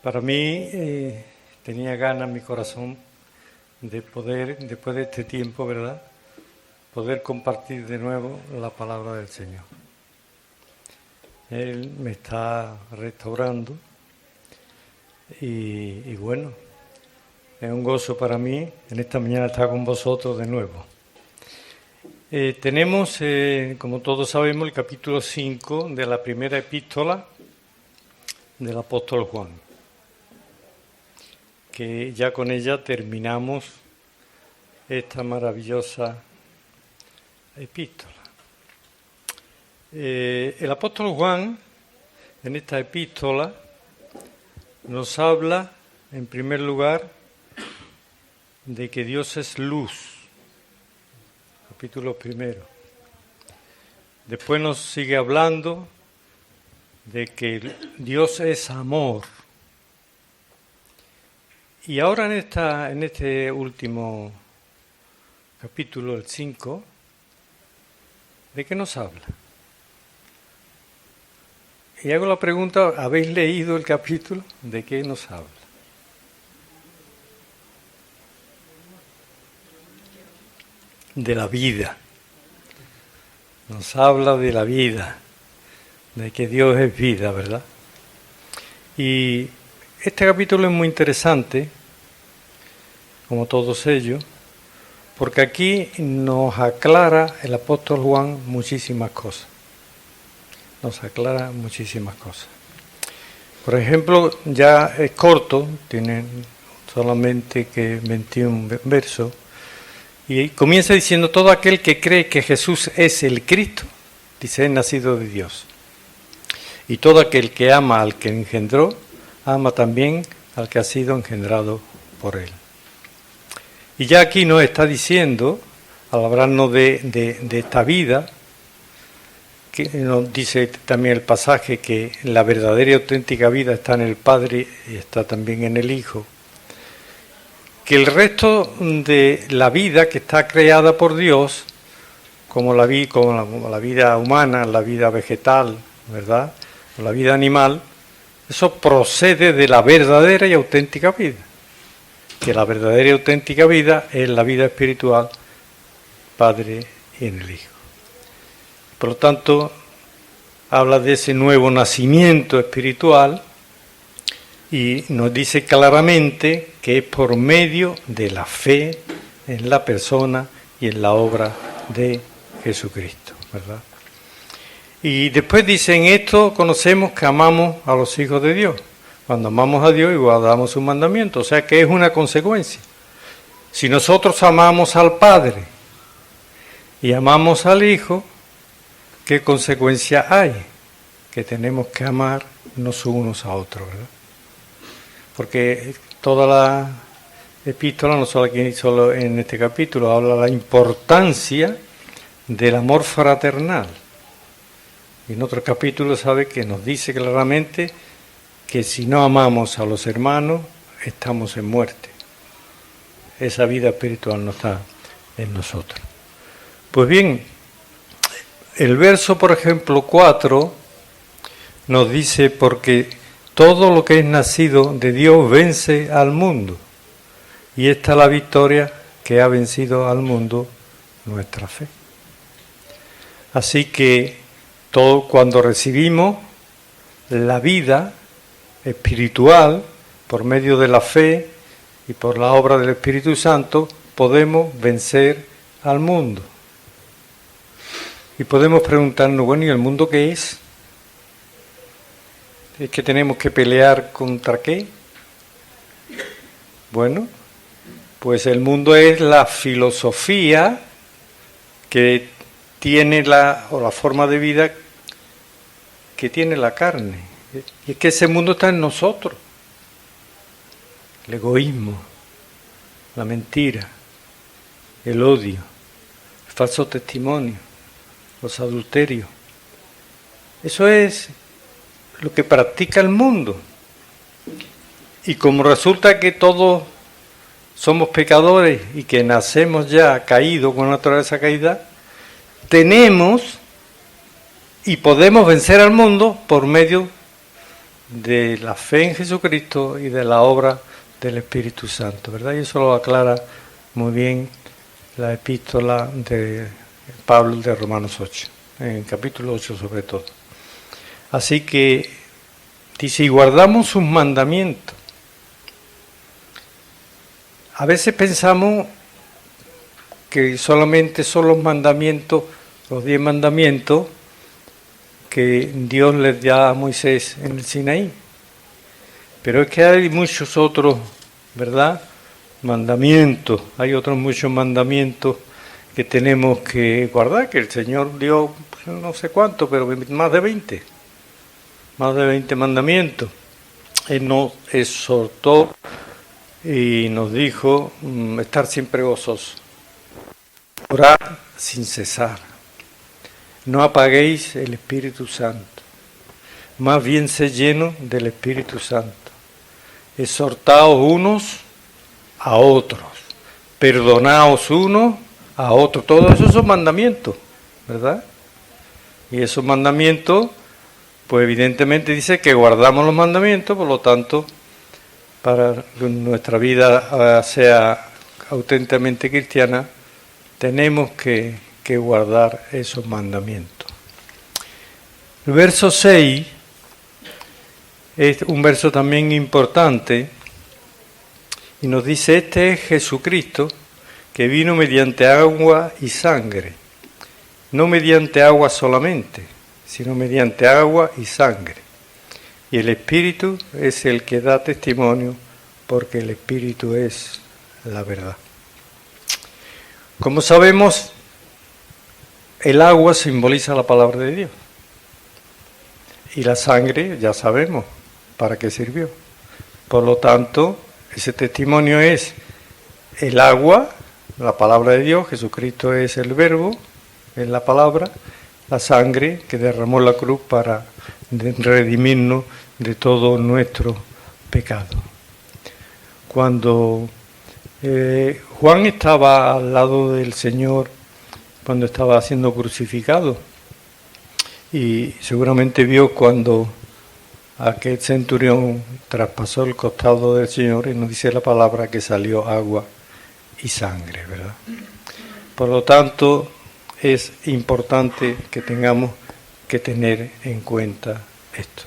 Para mí tenía ganas mi corazón de poder, después de este tiempo, ¿verdad?, poder compartir de nuevo la palabra del Señor. Él me está restaurando y bueno, es un gozo para mí en esta mañana estar con vosotros de nuevo. Tenemos, como todos sabemos, el capítulo 5 de la primera epístola del apóstol Juan, que ya con ella terminamos esta maravillosa epístola. El apóstol Juan, en esta epístola, nos habla, en primer lugar, de que Dios es luz, capítulo primero. Después nos sigue hablando de que Dios es amor. Y ahora en este último capítulo, el 5, ¿de qué nos habla? Y hago la pregunta, ¿habéis leído el capítulo? ¿De qué nos habla? De la vida. Nos habla de la vida, de que Dios es vida, ¿verdad? Y este capítulo es muy interesante, como todos ellos, porque aquí nos aclara el apóstol Juan muchísimas cosas. Nos aclara muchísimas cosas. Por ejemplo, ya es corto, tiene solamente que 21 versos, y comienza diciendo: todo aquel que cree que Jesús es el Cristo, dice, es nacido de Dios. Y todo aquel que ama al que engendró, ama también al que ha sido engendrado por él. Y ya aquí nos está diciendo, al hablarnos de esta vida, que nos dice también el pasaje que la verdadera y auténtica vida está en el Padre y está también en el Hijo, que el resto de la vida que está creada por Dios, como la vida humana, la vida vegetal, ¿verdad?, o la vida animal, eso procede de la verdadera y auténtica vida, que la verdadera y auténtica vida es la vida espiritual, Padre y en el Hijo. Por lo tanto, habla de ese nuevo nacimiento espiritual y nos dice claramente que es por medio de la fe en la persona y en la obra de Jesucristo, ¿verdad? Y después dice: en esto conocemos que amamos a los hijos de Dios, cuando amamos a Dios y guardamos sus mandamientos, o sea que es una consecuencia. Si nosotros amamos al Padre y amamos al Hijo, ¿qué consecuencia hay? Que tenemos que amarnos unos a otros, ¿verdad? Porque toda la epístola, no solo aquí, solo en este capítulo, habla de la importancia del amor fraternal. Y en otro capítulo sabe que nos dice claramente que si no amamos a los hermanos, estamos en muerte. Esa vida espiritual no está en nosotros. Pues bien, el verso, por ejemplo, 4, nos dice: porque todo lo que es nacido de Dios vence al mundo. Y esta es la victoria que ha vencido al mundo, nuestra fe. Así que cuando recibimos la vida espiritual por medio de la fe y por la obra del Espíritu Santo, podemos vencer al mundo. Y podemos preguntarnos: bueno, ¿y el mundo qué es? ¿Es que tenemos que pelear contra qué? Bueno, pues el mundo es la filosofía que tiene la forma de vida que tiene la carne. Y es que ese mundo está en nosotros. El egoísmo, la mentira, el odio, el falso testimonio, los adulterios. Eso es lo que practica el mundo. Y como resulta que todos somos pecadores y que nacemos ya caídos, con una naturaleza caída, tenemos y podemos vencer al mundo por medio de la fe en Jesucristo y de la obra del Espíritu Santo, ¿verdad? Y eso lo aclara muy bien la epístola de Pablo de Romanos 8, en el capítulo 8 sobre todo. Así que dice, y guardamos sus mandamientos. A veces pensamos que solamente son los mandamientos, los 10 mandamientos que Dios les da a Moisés en el Sinaí. Pero es que hay muchos otros, ¿verdad?, mandamientos. Hay otros muchos mandamientos que tenemos que guardar, que el Señor dio no sé cuánto, pero más de 20. Más de 20 mandamientos. Él nos exhortó y nos dijo estar siempre gozosos, orar sin cesar, no apaguéis el Espíritu Santo, más bien sed llenos del Espíritu Santo, exhortaos unos a otros, perdonaos unos a otros, todos esos son mandamientos, ¿verdad? Y esos mandamientos, pues evidentemente dice que guardamos los mandamientos, por lo tanto, para que nuestra vida sea auténticamente cristiana, tenemos que guardar esos mandamientos. El verso 6 es un verso también importante y nos dice, este es Jesucristo que vino mediante agua y sangre, no mediante agua solamente, sino mediante agua y sangre. Y el Espíritu es el que da testimonio, porque el Espíritu es la verdad. Como sabemos, el agua simboliza la palabra de Dios. Y la sangre, ya sabemos para qué sirvió. Por lo tanto, ese testimonio es el agua, la palabra de Dios, Jesucristo es el verbo, es la palabra, la sangre que derramó la cruz para redimirnos de todo nuestro pecado. Cuando Juan estaba al lado del Señor, cuando estaba siendo crucificado, y seguramente vio cuando aquel centurión traspasó el costado del Señor, y nos dice la palabra que salió agua y sangre, ¿verdad? Por lo tanto, es importante que tengamos que tener en cuenta esto.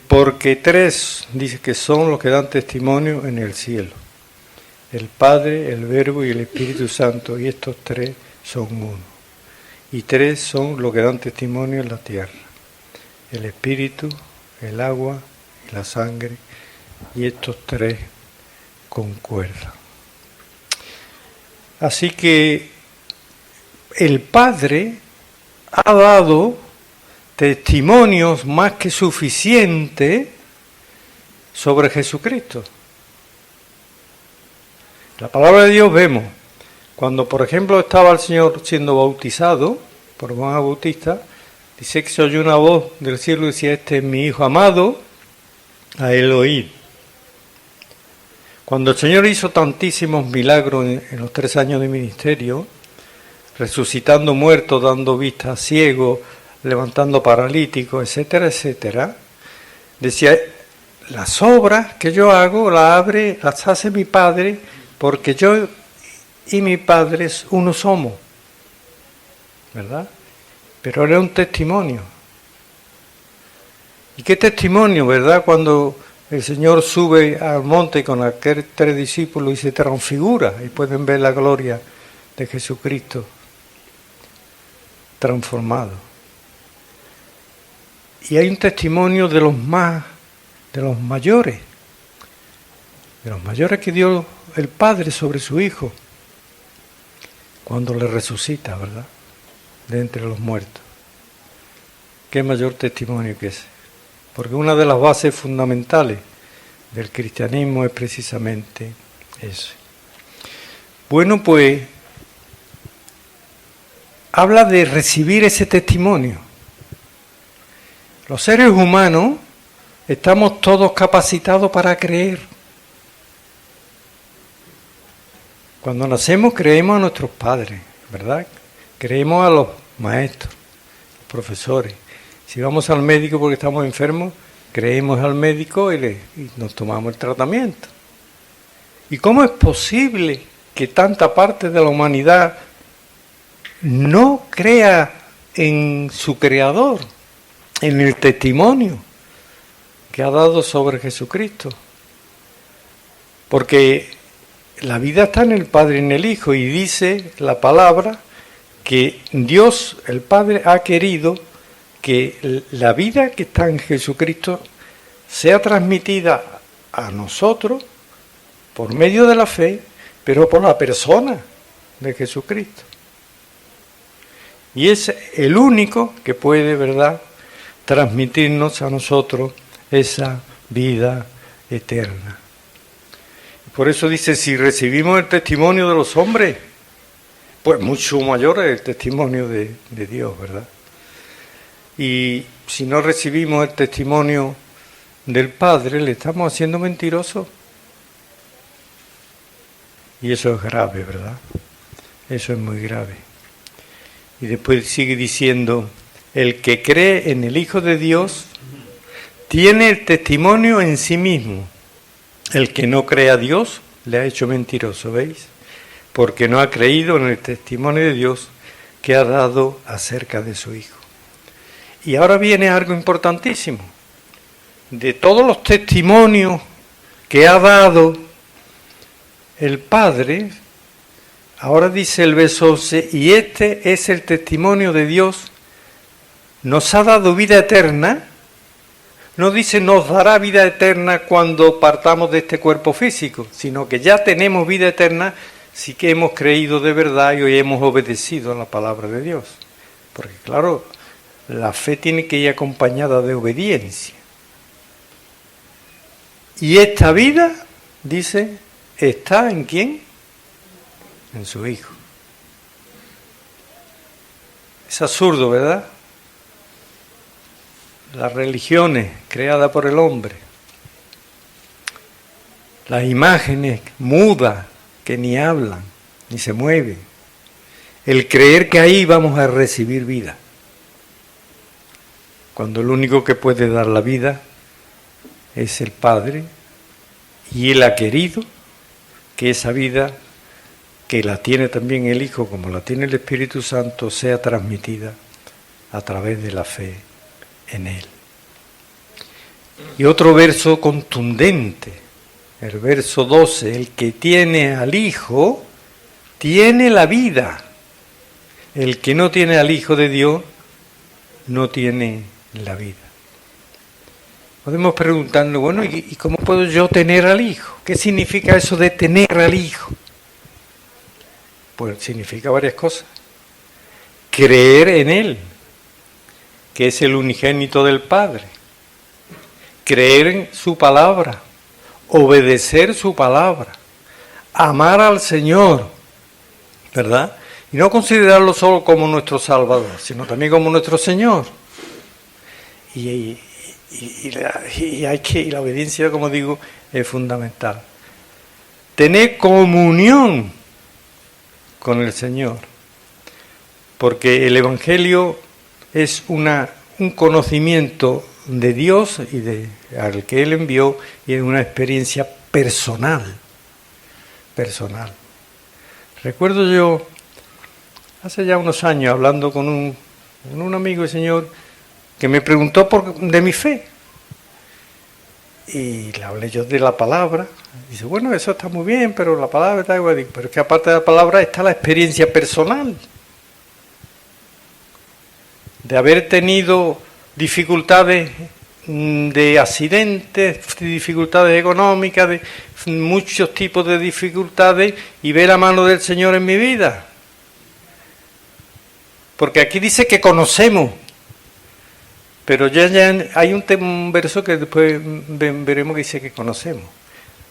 Porque 3 dice que son los que dan testimonio en el cielo: el Padre, el Verbo y el Espíritu Santo, y estos 3 son uno. Y 3 son los que dan testimonio en la tierra: el Espíritu, el agua y la sangre, y estos 3 concuerdan. Así que el Padre ha dado testimonios más que suficientes sobre Jesucristo. La palabra de Dios vemos, cuando por ejemplo estaba el Señor siendo bautizado por Juan Bautista, dice que se oyó una voz del cielo y decía, este es mi Hijo amado, a él oíd. Cuando el Señor hizo tantísimos milagros en los 3 años de ministerio, resucitando muertos, dando vista a ciegos, levantando paralíticos, etcétera, etcétera, decía, las obras que yo hago las hace mi Padre, porque yo y mi Padre uno somos, ¿verdad? Pero era un testimonio. ¿Y qué testimonio, verdad? Cuando el Señor sube al monte con aquellos 3 discípulos y se transfigura, y pueden ver la gloria de Jesucristo transformado. Y hay un testimonio de los mayores que dio el Padre sobre su Hijo cuando le resucita, ¿verdad?, de entre los muertos. ¿Qué mayor testimonio que ese? Porque una de las bases fundamentales del cristianismo es precisamente ese. Bueno, pues habla de recibir ese testimonio. Los seres humanos estamos todos capacitados para creer. Cuando nacemos creemos a nuestros padres, ¿verdad? Creemos a los maestros, profesores. Si vamos al médico porque estamos enfermos, creemos al médico y nos tomamos el tratamiento. ¿Y cómo es posible que tanta parte de la humanidad no crea en su Creador, en el testimonio que ha dado sobre Jesucristo? Porque la vida está en el Padre y en el Hijo, y dice la palabra que Dios, el Padre, ha querido que la vida que está en Jesucristo sea transmitida a nosotros por medio de la fe, pero por la persona de Jesucristo. Y es el único que puede, ¿verdad?, transmitirnos a nosotros esa vida eterna. Por eso dice, si recibimos el testimonio de los hombres, pues mucho mayor es el testimonio de Dios, ¿verdad? Y si no recibimos el testimonio del Padre, le estamos haciendo mentiroso. Y eso es grave, ¿verdad? Eso es muy grave. Y después sigue diciendo, el que cree en el Hijo de Dios tiene el testimonio en sí mismo. El que no cree a Dios le ha hecho mentiroso, ¿veis? Porque no ha creído en el testimonio de Dios que ha dado acerca de su Hijo. Y ahora viene algo importantísimo. De todos los testimonios que ha dado el Padre, ahora dice el verso 11, y este es el testimonio de Dios, nos ha dado vida eterna. No dice nos dará vida eterna cuando partamos de este cuerpo físico, sino que ya tenemos vida eterna si que hemos creído de verdad y hoy hemos obedecido a la palabra de Dios. Porque claro, la fe tiene que ir acompañada de obediencia. Y esta vida, dice, ¿está en quién? En su Hijo. Es absurdo, ¿verdad? Las religiones creadas por el hombre, las imágenes mudas que ni hablan, ni se mueven, el creer que ahí vamos a recibir vida, cuando el único que puede dar la vida es el Padre, y Él ha querido que esa vida, que la tiene también el Hijo, como la tiene el Espíritu Santo, sea transmitida a través de la fe en Él. Y otro verso contundente, el verso 12, el que tiene al Hijo, tiene la vida. El que no tiene al Hijo de Dios, no tiene la vida. Podemos preguntarnos, bueno, ¿y cómo puedo yo tener al Hijo? ¿Qué significa eso de tener al Hijo? Pues significa varias cosas. Creer en Él, que es el unigénito del Padre. Creer en su palabra, obedecer su palabra, amar al Señor, ¿verdad? Y no considerarlo solo como nuestro Salvador, sino también como nuestro Señor. Y la obediencia, como digo, es fundamental. Tener comunión con el Señor, porque el Evangelio es un conocimiento de Dios y al que Él envió, y es una experiencia personal. Recuerdo yo, hace ya unos años, hablando con un amigo del Señor, que me preguntó de mi fe. Y le hablé yo de la palabra. Dice, bueno, eso está muy bien, pero la palabra está igual. Pero es que aparte de la palabra está la experiencia personal. De haber tenido dificultades de accidentes, dificultades económicas, de muchos tipos de dificultades, y ver la mano del Señor en mi vida. Porque aquí dice que conocemos, pero ya hay un verso que después veremos que dice que conocemos.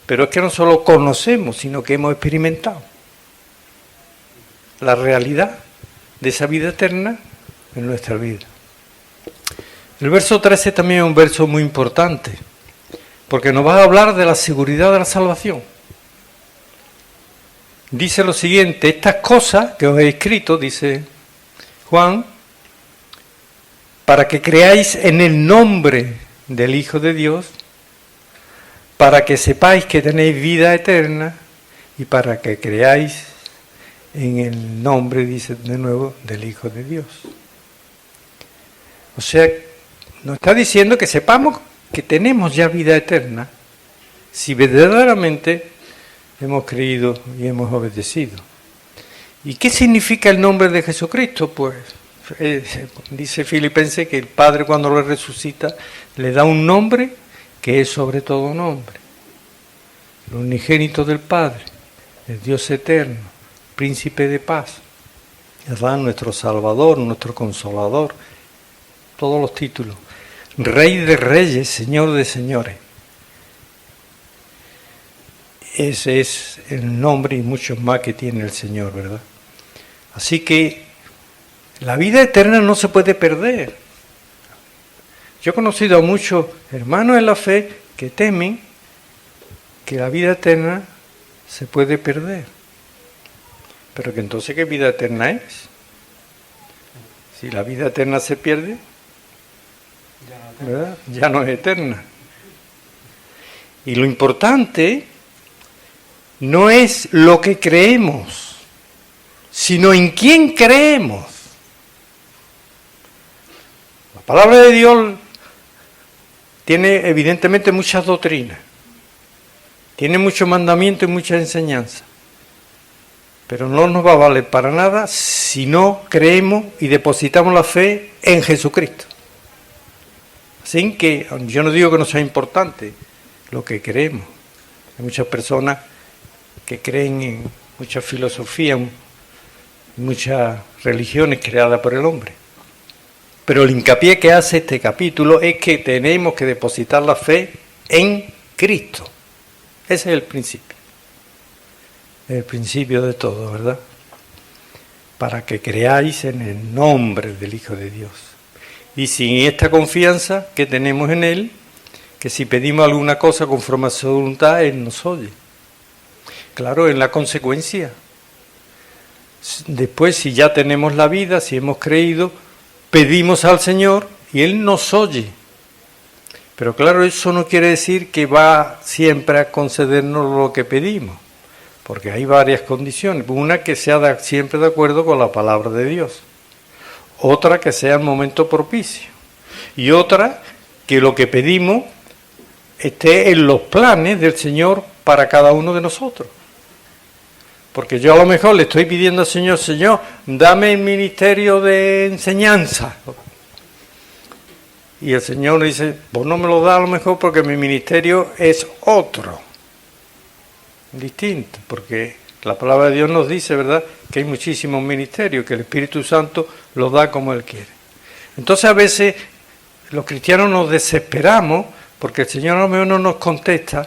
Pero es que no solo conocemos, sino que hemos experimentado la realidad de esa vida eterna en nuestra vida. El verso 13 también es un verso muy importante, porque nos va a hablar de la seguridad de la salvación. Dice lo siguiente: estas cosas que os he escrito, dice Juan, para que creáis en el nombre del Hijo de Dios, para que sepáis que tenéis vida eterna y para que creáis en el nombre, dice de nuevo, del Hijo de Dios. O sea, nos está diciendo que sepamos que tenemos ya vida eterna si verdaderamente hemos creído y hemos obedecido. ¿Y qué significa el nombre de Jesucristo? Pues dice Filipenses que el Padre cuando lo resucita le da un nombre que es sobre todo nombre. El unigénito del Padre, el Dios eterno, príncipe de paz, ¿verdad? Nuestro Salvador, nuestro Consolador, todos los títulos. Rey de reyes, Señor de señores. Ese es el nombre y muchos más que tiene el Señor, ¿verdad? Así que la vida eterna no se puede perder. Yo he conocido a muchos hermanos en la fe que temen que la vida eterna se puede perder. Pero que entonces, ¿qué vida eterna es? Si la vida eterna se pierde, ¿verdad? Ya no es eterna. Y lo importante no es lo que creemos, sino en quién creemos. La palabra de Dios tiene evidentemente muchas doctrinas, tiene muchos mandamientos y muchas enseñanzas, pero no nos va a valer para nada si no creemos y depositamos la fe en Jesucristo. Así que yo no digo que no sea importante lo que creemos. Hay muchas personas que creen en muchas filosofías, muchas religiones creadas por el hombre. Pero el hincapié que hace este capítulo es que tenemos que depositar la fe en Cristo. Ese es el principio de todo, ¿verdad? Para que creáis en el nombre del Hijo de Dios. Y sin esta confianza que tenemos en Él, que si pedimos alguna cosa conforme a su voluntad, Él nos oye. Claro, en la consecuencia. Después, si ya tenemos la vida, si hemos creído, pedimos al Señor y Él nos oye. Pero claro, eso no quiere decir que va siempre a concedernos lo que pedimos, porque hay varias condiciones. Una, que sea siempre de acuerdo con la palabra de Dios. Otra, que sea el momento propicio. Y otra, que lo que pedimos esté en los planes del Señor para cada uno de nosotros. Porque yo a lo mejor le estoy pidiendo al Señor, Señor, dame el ministerio de enseñanza. Y el Señor le dice, pues no me lo da a lo mejor porque mi ministerio es otro, distinto, porque la palabra de Dios nos dice, ¿verdad?, que hay muchísimos ministerios, que el Espíritu Santo los da como Él quiere. Entonces a veces los cristianos nos desesperamos porque el Señor a lo mejor no nos contesta,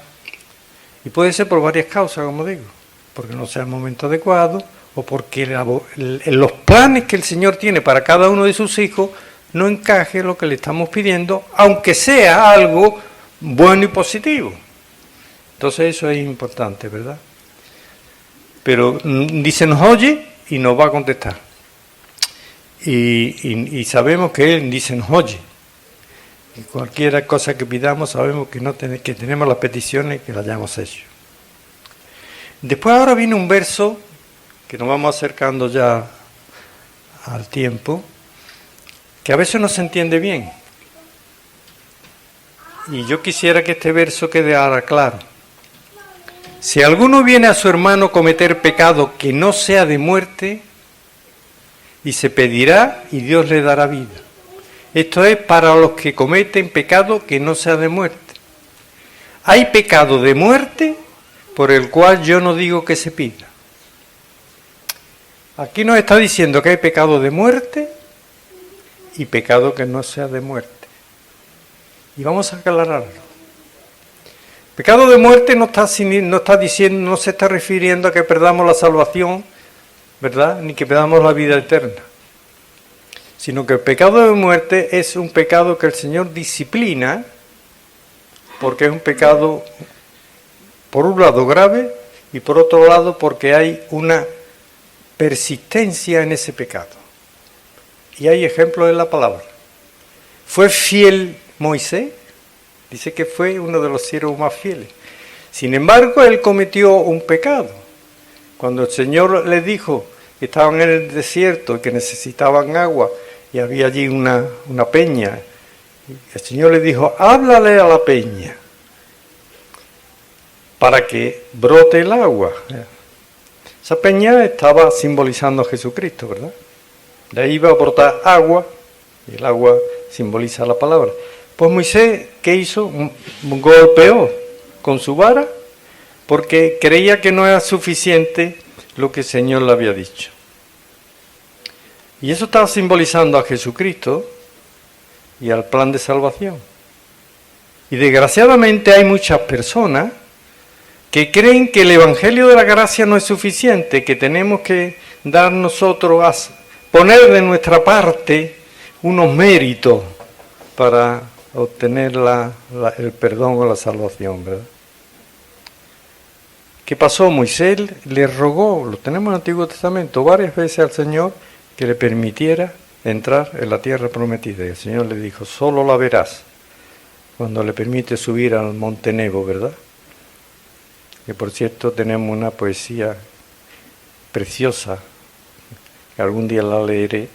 y puede ser por varias causas, como digo, porque no sea el momento adecuado, o porque los planes que el Señor tiene para cada uno de sus hijos no encaje lo que le estamos pidiendo, aunque sea algo bueno y positivo. Entonces eso es importante, ¿verdad? Pero dice, nos oye y nos va a contestar. Y sabemos que Él dice, nos oye. Y cualquier cosa que pidamos sabemos que tenemos las peticiones que las hayamos hecho. Después ahora viene un verso que nos vamos acercando ya al tiempo, que a veces no se entiende bien. Y yo quisiera que este verso quede ahora claro. Si alguno viene a su hermano cometer pecado que no sea de muerte, y se pedirá y Dios le dará vida. Esto es para los que cometen pecado que no sea de muerte. Hay pecado de muerte por el cual yo no digo que se pida. Aquí nos está diciendo que hay pecado de muerte y pecado que no sea de muerte. Y vamos a aclararlo. Pecado de muerte no se está refiriendo a que perdamos la salvación, ¿verdad?, ni que perdamos la vida eterna. Sino que el pecado de muerte es un pecado que el Señor disciplina, porque es un pecado, por un lado, grave, y por otro lado, porque hay una persistencia en ese pecado. Y hay ejemplos en la palabra. ¿Fue fiel Moisés? Dice que fue uno de los siervos más fieles. Sin embargo, él cometió un pecado. Cuando el Señor le dijo que estaban en el desierto y que necesitaban agua y había allí una peña, el Señor le dijo, háblale a la peña para que brote el agua. Esa peña estaba simbolizando a Jesucristo, ¿verdad? De ahí iba a brotar agua, y el agua simboliza la palabra. Pues Moisés, ¿qué hizo? Golpeó con su vara, porque creía que no era suficiente lo que el Señor le había dicho. Y eso estaba simbolizando a Jesucristo y al plan de salvación. Y desgraciadamente hay muchas personas que creen que el Evangelio de la Gracia no es suficiente, que tenemos que dar nosotros a poner de nuestra parte unos méritos para obtener el perdón o la salvación, ¿verdad? ¿Qué pasó? Moisés le rogó, lo tenemos en el Antiguo Testamento, varias veces al Señor que le permitiera entrar en la tierra prometida. Y el Señor le dijo, solo la verás cuando le permite subir al monte Nebo, ¿verdad? Que por cierto tenemos una poesía preciosa, que algún día la leeré,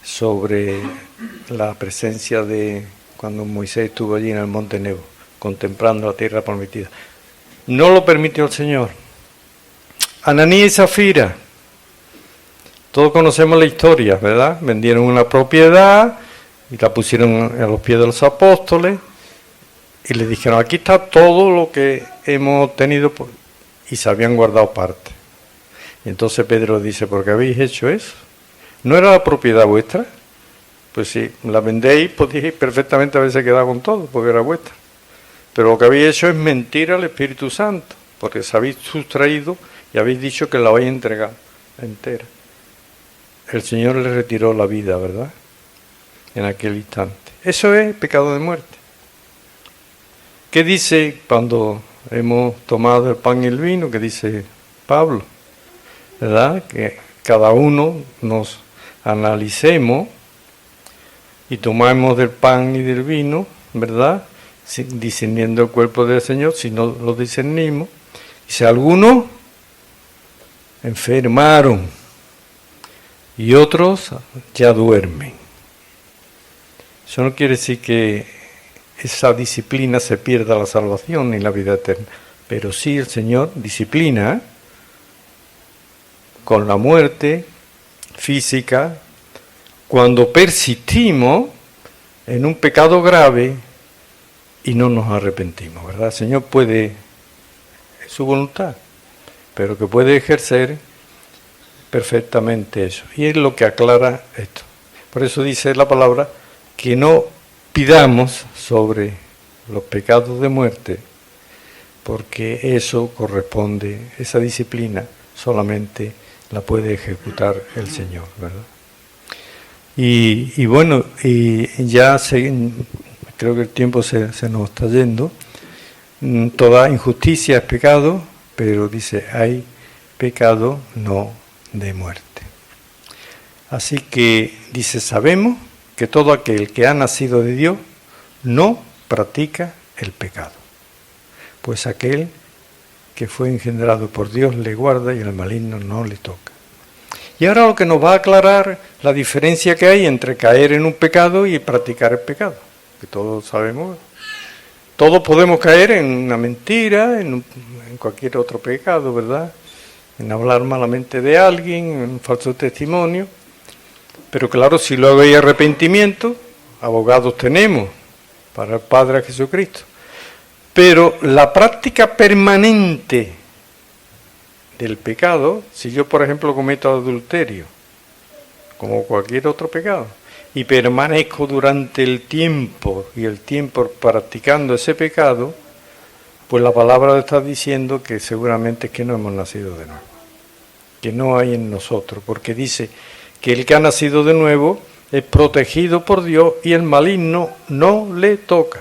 sobre la presencia de cuando Moisés estuvo allí en el monte Nebo, contemplando la tierra prometida. No lo permitió el Señor. Ananías y Zafira, todos conocemos la historia, ¿verdad? Vendieron una propiedad y la pusieron a los pies de los apóstoles y le dijeron, aquí está todo lo que hemos tenido, y se habían guardado parte. Y entonces Pedro dice, ¿por qué habéis hecho eso? ¿No era la propiedad vuestra? Pues si la vendéis, podéis perfectamente haberse quedado con todo, porque era vuestra. Pero lo que habéis hecho es mentir al Espíritu Santo, porque os habéis sustraído y habéis dicho que la habéis entregado entera. El Señor le retiró la vida, ¿verdad? En aquel instante. Eso es pecado de muerte. ¿Qué dice cuando hemos tomado el pan y el vino? ¿Qué dice Pablo? ¿Verdad? Que cada uno nos analicemos y tomamos del pan y del vino, ¿verdad? Discerniendo el cuerpo del Señor, si no lo discernimos. Si algunos enfermaron y otros ya duermen. Eso no quiere decir que esa disciplina se pierda la salvación ni la vida eterna, pero sí el Señor disciplina con la muerte física cuando persistimos en un pecado grave y no nos arrepentimos, ¿verdad? El Señor puede, es su voluntad, pero que puede ejercer perfectamente eso. Y es lo que aclara esto. Por eso dice la palabra que no pidamos sobre los pecados de muerte, porque eso corresponde, esa disciplina solamente la puede ejecutar el Señor, ¿verdad? Y bueno, y ya creo que el tiempo se nos está yendo. Toda injusticia es pecado, pero dice, hay pecado no de muerte. Así que dice, sabemos que todo aquel que ha nacido de Dios no practica el pecado, pues aquel que fue engendrado por Dios le guarda y el maligno no le toca. Y ahora lo que nos va a aclarar la diferencia que hay entre caer en un pecado y practicar el pecado, que todos sabemos. Todos podemos caer en una mentira, en cualquier otro pecado, ¿verdad? En hablar malamente de alguien, en un falso testimonio. Pero claro, si luego hay arrepentimiento, abogados tenemos para el Padre Jesucristo. Pero la práctica permanente del pecado, si yo por ejemplo cometo adulterio, como cualquier otro pecado, y permanezco durante el tiempo practicando ese pecado, pues la palabra está diciendo que seguramente es que no hemos nacido de nuevo, que no hay en nosotros, porque dice que el que ha nacido de nuevo es protegido por Dios y el maligno no le toca.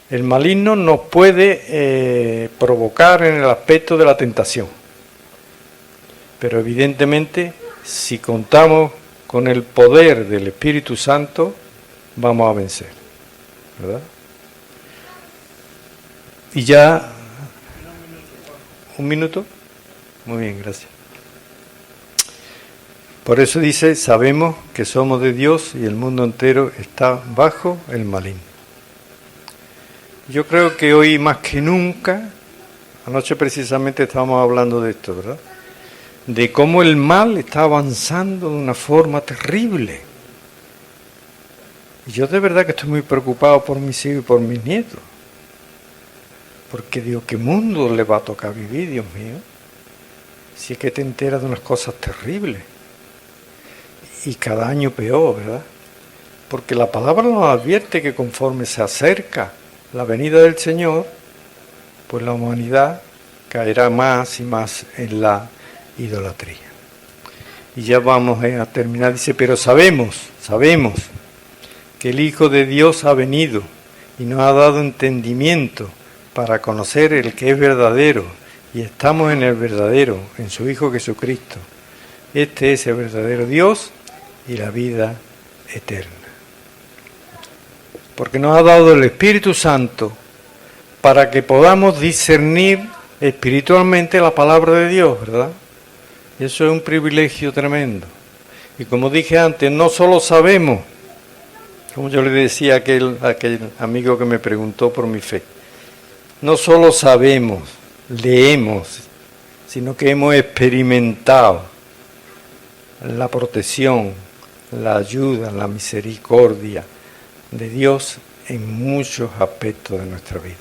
El maligno nos puede provocar en el aspecto de la tentación, pero evidentemente si contamos con el poder del Espíritu Santo, vamos a vencer, ¿verdad? Y ya... ¿Un minuto? Muy bien, gracias. Por eso dice, sabemos que somos de Dios y el mundo entero está bajo el maligno. Yo creo que hoy más que nunca, anoche precisamente estábamos hablando de esto, ¿verdad? De cómo el mal está avanzando de una forma terrible. Y yo de verdad que estoy muy preocupado por mis hijos y por mis nietos. Porque digo, ¿qué mundo le va a tocar vivir, Dios mío? Si es que te enteras de unas cosas terribles. Y cada año peor, ¿verdad? Porque la palabra nos advierte que conforme se acerca la venida del Señor, pues la humanidad caerá más y más en la idolatría. Y ya vamos a terminar, dice, pero sabemos que el Hijo de Dios ha venido y nos ha dado entendimiento para conocer el que es verdadero, y estamos en el verdadero, en su Hijo Jesucristo. Este es el verdadero Dios y la vida eterna. Porque nos ha dado el Espíritu Santo para que podamos discernir espiritualmente la palabra de Dios, ¿verdad? Y eso es un privilegio tremendo. Y como dije antes, no solo sabemos, como yo le decía a aquel amigo que me preguntó por mi fe, no solo sabemos, leemos, sino que hemos experimentado la protección, la ayuda, la misericordia de Dios en muchos aspectos de nuestra vida.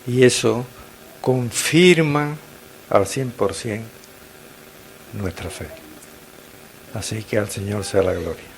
Y eso confirma al 100% nuestra fe. Así que al Señor sea la gloria.